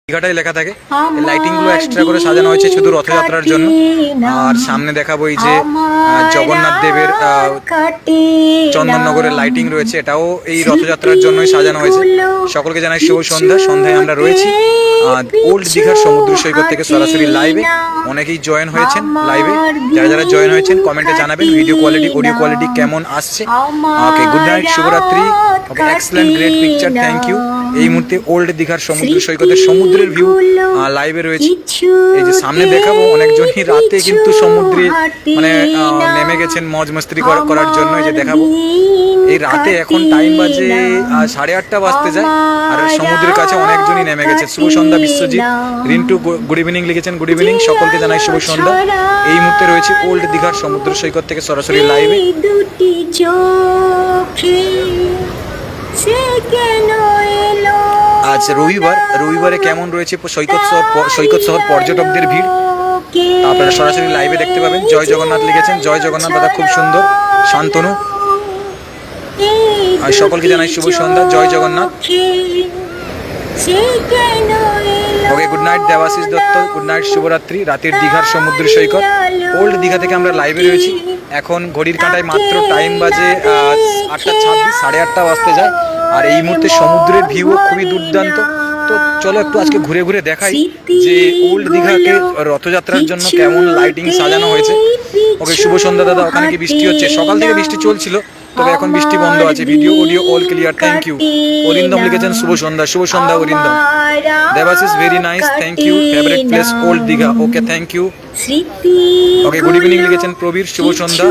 দীঘাটাই লেখা থাকে। লাইটিং গুলো এক্সট্রা করে সাজানো হয়েছে শুধু রথযাত্রার জন্য। আর সামনে দেখাবো এই যে জগন্নাথ দেবের চন্দননগরের লাইটিং রয়েছে, এটাও এই রথযাত্রার জন্যই সাজানো হয়েছে। সকলকে জানাই শুভ সন্ধ্যা। সন্ধ্যায় আমরা রয়েছি ওল্ড দীঘার সমুদ্র সৈকত থেকে সরাসরি লাইভে। অনেকেই জয়েন হয়েছেন লাইভে, যারা যারা জয়েন হয়েছেন কমেন্টে জানাবেন ভিডিও কোয়ালিটি অডিও কোয়ালিটি কেমন আসছে। ওকে, গুড নাইট, শুভরাত্রি। Okay, excellent, great picture, thank you. এই মুহূর্তে ওল্ড দীঘার সমুদ্র সৈকতের সমুদ্রের ভিউ লাইভে রয়েছে। এই যে সামনে দেখাবো অনেকজনই রাতে কিন্তু সমুদ্রে মানে নেমে গেছেন মজ মস্তি করার জন্য। এই যে দেখাবো এই রাতে এখন টাইম বাজে 8:30 বাজতে যায়, আর সমুদ্রের কাছে অনেকজনই নেমে গেছে। শুভ সন্ধ্যা বিশ্বজিৎ, রিন্টু গুড ইভিনিং লিখেছেন, গুড ইভিনিং, সকলকে জানাই শুভ সন্ধ্যা। এই মুহূর্তে রয়েছে ওল্ড দীঘার সমুদ্র সৈকত থেকে সরাসরি লাইভে। আজ রবিবারে কেমন রয়েছে সৈকত শহর পর্যটকদের ভিড় আপনারা সরাসরি লাইভে দেখতে পাবেন। জয় জগন্নাথ লিখেছেন, জয় জগন্নাথ দাদা, খুব সুন্দর। শান্তনু, আর সকলকে জানাই শুভ সন্ধ্যা, জয় Jagannath. Okay, good night Debashis Dutta, good night, শুভরাত্রি। রাতের দীঘার সমুদ্র সৈকত ওল্ড দীঘা থেকে আমরা লাইভে রয়েছি। এখন ঘড়ির কাঁটায় মাত্র টাইম বাজে 8:26, 8:30 বাজতে যায়। আর এই মুহূর্তে সমুদ্রের ভিউও খুবই দুর্দান্ত। তো চলো একটু আজকে ঘুরে ঘুরে দেখাই যে ওল্ড দীঘাকে রথযাত্রার জন্য কেমন লাইটিং সাজানো হয়েছে। ওকে, শুভ সন্ধ্যা দাদা। ওখানে কি বৃষ্টি হচ্ছে? সকাল থেকে বৃষ্টি চলছিল, তবে এখন বৃষ্টি বন্ধ আছে। Video audio all clear, thank you. Arindam লিখেছেন শুভ সন্ধ্যা, শুভ সন্ধ্যা Arindam. Debashis, very nice, thank you. Favourite place old Digha, okay, thank you. Okay, good evening লিখেছেন প্রবীর, শুভ সন্ধ্যা।